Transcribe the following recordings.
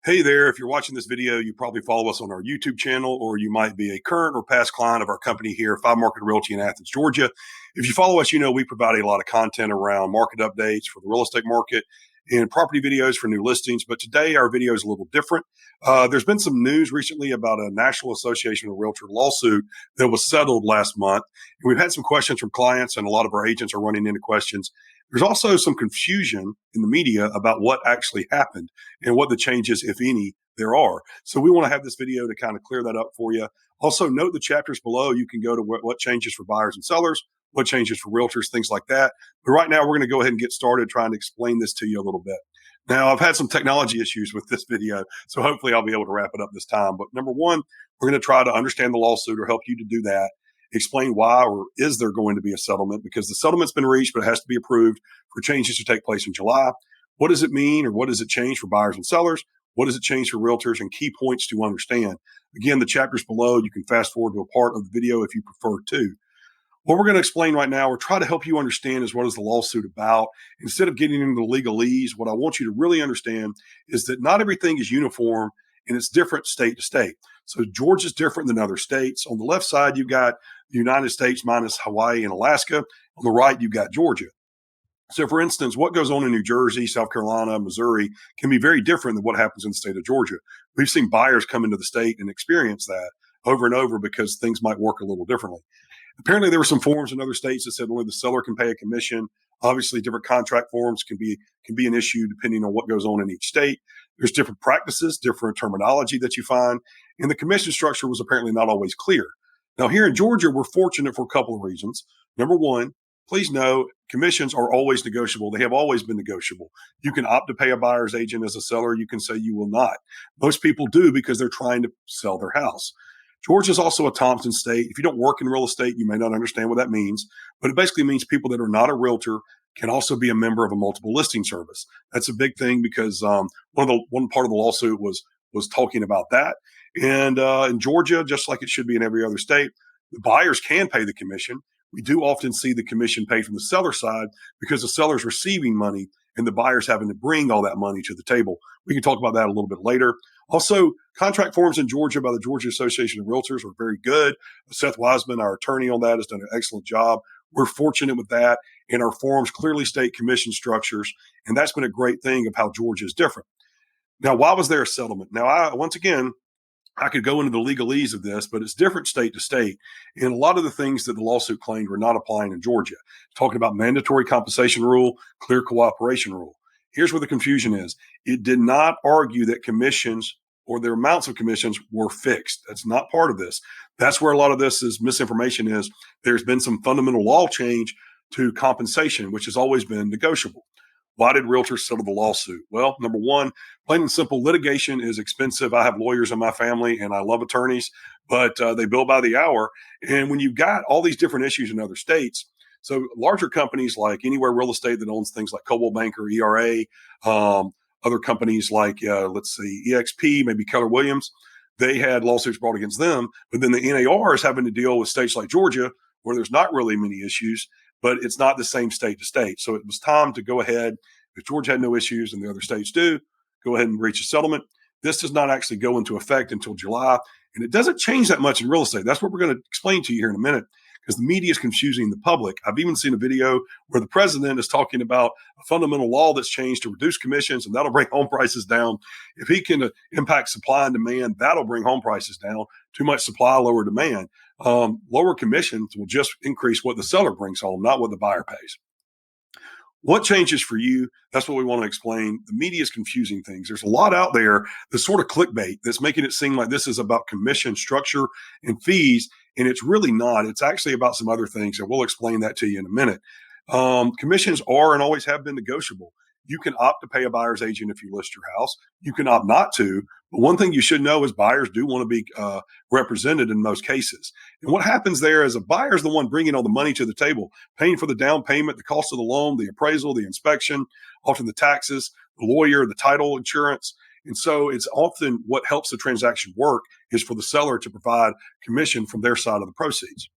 Hey there, if you're watching this video, you probably follow us on our YouTube channel, or you might be a current or past client of our company here, 5Market Realty in Athens, Georgia. If you follow us, you know we provide a lot of content around market updates for the real estate market and property videos for new listings. But today our video is a little different. There's been some news recently about a National Association of Realtor lawsuit that was settled last month. And we've had some questions from clients, and a lot of our agents are running into questions. There's also some confusion in the media about what actually happened and what the changes, if any, there are. So we want to have this video to kind of clear that up for you. Also, note the chapters below. You can go to what changes for buyers and sellers, what changes for realtors, things like that. But right now, we're going to go ahead and get started trying to explain this to you a little bit. Now, I've had some technology issues with this video, so hopefully I'll be able to wrap it up this time. But number one, we're going to try to understand the lawsuit or help you to do that. Explain why, or is there going to be a settlement, because the settlement's been reached, but it has to be approved for changes to take place in July. What does it mean, or what does it change for buyers and sellers? What does it change for realtors, and key points to understand? Again, the chapters below, you can fast forward to a part of the video if you prefer to. What we're going to explain right now, or try to help you understand, is what is the lawsuit about. Instead of getting into the legalese, what I want you to really understand is that not everything is uniform, and it's different state to state. So Georgia's different than other states. On the left side, you've got the United States minus Hawaii and Alaska. On the right, you've got Georgia. So, for instance, what goes on in New Jersey, South Carolina, Missouri can be very different than what happens in the state of Georgia. We've seen buyers come into the state and experience that over and over because things might work a little differently. Apparently, there were some forms in other states that said only the seller can pay a commission. Obviously, different contract forms can be an issue depending on what goes on in each state. There's different practices, different terminology that you find, and the commission structure was apparently not always clear. Now, here in Georgia, we're fortunate for a couple of reasons. Number one, please know commissions are always negotiable. They have always been negotiable. You can opt to pay a buyer's agent as a seller. You can say you will not. Most people do because they're trying to sell their house. Georgia is also a Thompson state. If you don't work in real estate, you may not understand what that means, but it basically means people that are not a realtor can also be a member of a multiple listing service. That's a big thing because one part of the lawsuit was talking about that. And in Georgia, just like it should be in every other state, the buyers can pay the commission. We do often see the commission paid from the seller side because the seller's receiving money and the buyer's having to bring all that money to the table. We can talk about that a little bit later. Also, contract forms in Georgia by the Georgia Association of Realtors are very good. Seth Wiseman, our attorney on that, has done an excellent job. We're fortunate with that. And our forms clearly state commission structures. And that's been a great thing of how Georgia is different. Now, why was there a settlement? Now, once again, I could go into the legalese of this, but it's different state to state. And a lot of the things that the lawsuit claimed were not applying in Georgia. Talking about mandatory compensation rule, clear cooperation rule. Here's where the confusion is. It did not argue that commissions or their amounts of commissions were fixed. That's not part of this. That's where a lot of this is misinformation is. There's been some fundamental law change to compensation, which has always been negotiable. Why did realtors settle the lawsuit? Well, number one, plain and simple, litigation is expensive. I have lawyers in my family and I love attorneys, but they bill by the hour. And when you've got all these different issues in other states, so larger companies like Anywhere Real Estate that owns things like Coldwell Banker, ERA, other companies like, EXP, maybe Keller Williams, they had lawsuits brought against them. But then the NAR is having to deal with states like Georgia where there's not really many issues, but it's not the same state to state. So it was time to go ahead. If Georgia had no issues and the other states do, go ahead and reach a settlement. This does not actually go into effect until July, and it doesn't change that much in real estate. That's what we're going to explain to you here in a minute, because the media is confusing the public. I've even seen a video where the president is talking about a fundamental law that's changed to reduce commissions, and that'll bring home prices down. If he can impact supply and demand, that'll bring home prices down. Too much supply, lower demand. Lower commissions will just increase what the seller brings home, not what the buyer pays. What changes for you? That's what we want to explain. The media is confusing things. There's a lot out there that's sort of clickbait that's making it seem like this is about commission structure and fees, and it's really not. It's actually about some other things, and we'll explain that to you in a minute. Commissions are and always have been negotiable. You can opt to pay a buyer's agent if you list your house. You can opt not to. But one thing you should know is buyers do want to be represented in most cases. And what happens there is a buyer is the one bringing all the money to the table, paying for the down payment, the cost of the loan, the appraisal, the inspection, often the taxes, the lawyer, the title insurance. And so it's often what helps the transaction work is for the seller to provide commission from their side of the proceeds.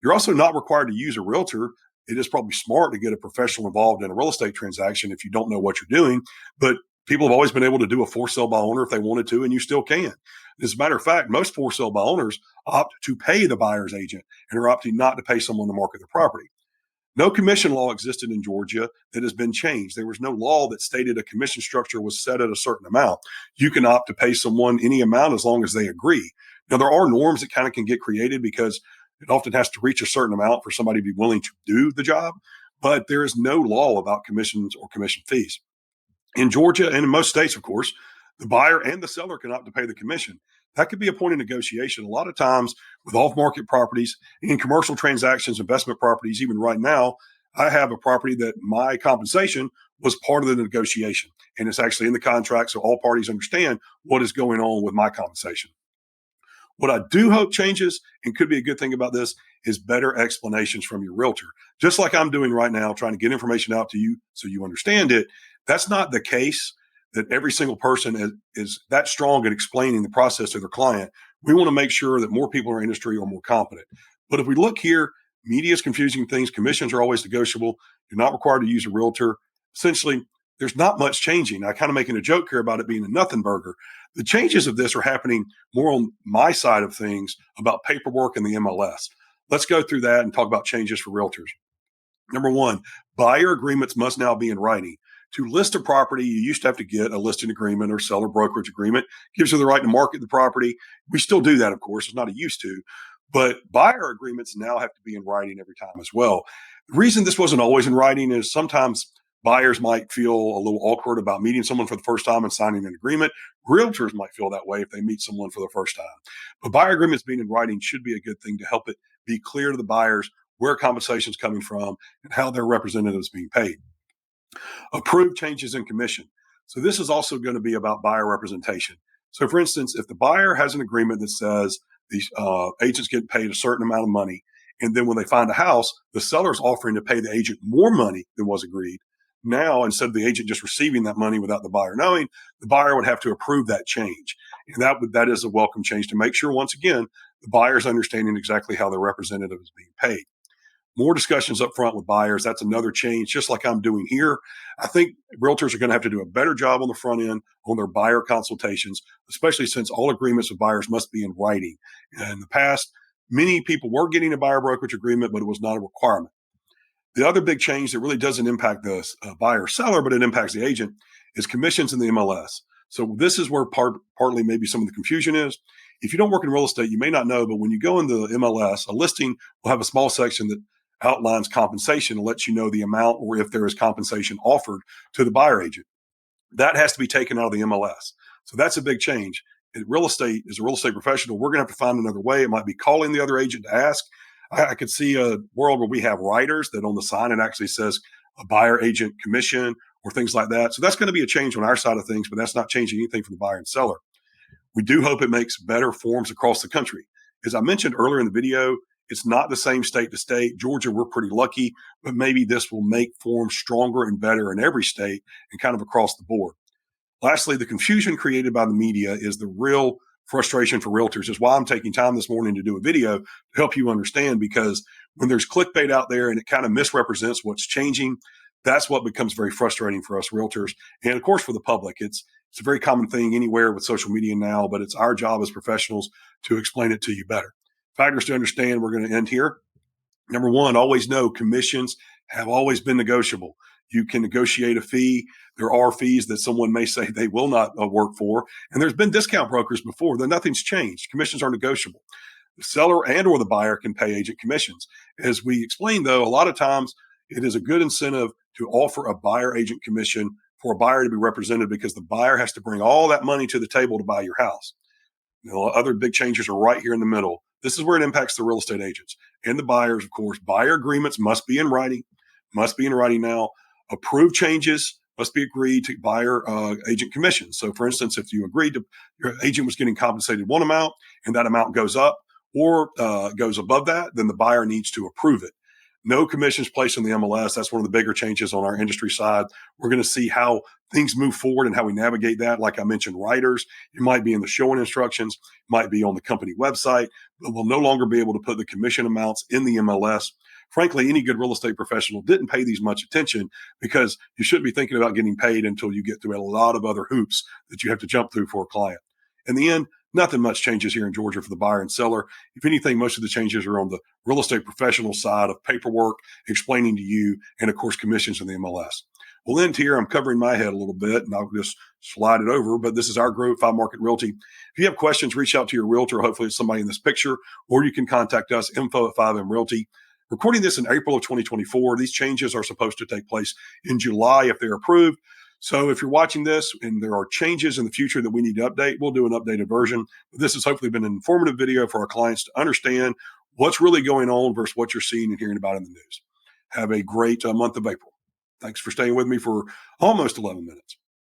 You're also not required to use a realtor. It is probably smart to get a professional involved in a real estate transaction if you don't know what you're doing. But People have always been able to do a for sale by owner if they wanted to, and you still can. As a matter of fact, most for sale by owners opt to pay the buyer's agent and are opting not to pay someone to market their property. No commission law existed in Georgia that has been changed. There was no law that stated a commission structure was set at a certain amount. You can opt to pay someone any amount as long as they agree. Now, there are norms that kind of can get created because it often has to reach a certain amount for somebody to be willing to do the job, but there is no law about commissions or commission fees. In Georgia and in most states, of course, the buyer and the seller can opt to pay the commission. That could be a point of negotiation. A lot of times with off-market properties, in commercial transactions, investment properties, even right now, I have a property that my compensation was part of the negotiation. And it's actually in the contract, so all parties understand what is going on with my compensation. What I do hope changes, and could be a good thing about this, is better explanations from your realtor. Just like I'm doing right now, trying to get information out to you so you understand it. That's not the case that every single person is that strong at explaining the process to their client. We want to make sure that more people in our industry are more competent. But if we look here, media is confusing things. Commissions are always negotiable. You're not required to use a realtor. Essentially, there's not much changing. I kind of making a joke here about it being a nothing burger. The changes of this are happening more on my side of things about paperwork and the MLS. Let's go through that and talk about changes for realtors. Number one, buyer agreements must now be in writing. To list a property, you used to have to get a listing agreement or seller brokerage agreement. Gives you the right to market the property. We still do that, of course. It's not a used to. But buyer agreements now have to be in writing every time as well. The reason this wasn't always in writing is sometimes buyers might feel a little awkward about meeting someone for the first time and signing an agreement. Realtors might feel that way if they meet someone for the first time. But buyer agreements being in writing should be a good thing to help it be clear to the buyers where compensation is coming from and how their representative is being paid. Approve changes in commission. So this is also going to be about buyer representation. So for instance, if the buyer has an agreement that says these agents get paid a certain amount of money, and then when they find a house, the seller's offering to pay the agent more money than was agreed. Now, instead of the agent just receiving that money without the buyer knowing, the buyer would have to approve that change. And that is a welcome change to make sure, once again, the buyer's understanding exactly how their representative is being paid. More discussions up front with buyers. That's another change, just like I'm doing here. I think realtors are going to have to do a better job on the front end on their buyer consultations, especially since all agreements with buyers must be in writing. In the past, many people were getting a buyer brokerage agreement, but it was not a requirement. The other big change that really doesn't impact the buyer seller, but it impacts the agent, is commissions in the MLS. So this is where partly maybe some of the confusion is. If you don't work in real estate, you may not know, but when you go into the MLS, a listing will have a small section that outlines compensation and lets you know the amount or if there is compensation offered to the buyer agent. That has to be taken out of the MLS. So that's a big change. In real estate, as a real estate professional, we're going to have to find another way. It might be calling the other agent to ask. I could see a world where we have writers that on the sign it actually says a buyer agent commission or things like that. So that's going to be a change on our side of things, but that's not changing anything for the buyer and seller. We do hope it makes better forms across the country. As I mentioned earlier in the video, it's not the same state to state. Georgia, we're pretty lucky, but maybe this will make forms stronger and better in every state and kind of across the board. Lastly, the confusion created by the media is the real frustration for realtors. Is why I'm taking time this morning to do a video to help you understand, because when there's clickbait out there and it kind of misrepresents what's changing, that's what becomes very frustrating for us realtors. And of course, for the public, it's a very common thing anywhere with social media now, but it's our job as professionals to explain it to you better. Factors to understand, we're going to end here. Number one, always know commissions have always been negotiable. You can negotiate a fee. There are fees that someone may say they will not work for. And there's been discount brokers before, though nothing's changed. Commissions are negotiable. The seller and or the buyer can pay agent commissions. As we explained, though, a lot of times it is a good incentive to offer a buyer agent commission for a buyer to be represented, because the buyer has to bring all that money to the table to buy your house. Other big changes are right here in the middle. This is where it impacts the real estate agents and the buyers, of course. Buyer agreements must be in writing now. Approved changes must be agreed to buyer agent commissions. So, for instance, if you agreed to your agent was getting compensated one amount and that amount goes up or goes above that, then the buyer needs to approve it. No commissions placed in the MLS. That's one of the bigger changes on our industry side. We're going to see how things move forward and how we navigate that. Like I mentioned, writers, it might be in the showing instructions, might be on the company website, but we'll no longer be able to put the commission amounts in the MLS frankly, any good real estate professional didn't pay these much attention because you shouldn't be thinking about getting paid until you get through a lot of other hoops that you have to jump through for a client. In the end, nothing much changes here in Georgia for the buyer and seller. If anything, most of the changes are on the real estate professional side of paperwork, explaining to you, and of course, commissions in the MLS. We'll end here. I'm covering my head a little bit and I'll just slide it over. But this is our group, 5Market Realty. If you have questions, reach out to your realtor. Hopefully, it's somebody in this picture, or you can contact us, info@5M Realty. Recording this in April of 2024. These changes are supposed to take place in July if they're approved. So if you're watching this and there are changes in the future that we need to update, we'll do an updated version. This has hopefully been an informative video for our clients to understand what's really going on versus what you're seeing and hearing about in the news. Have a great month of April. Thanks for staying with me for almost 11 minutes.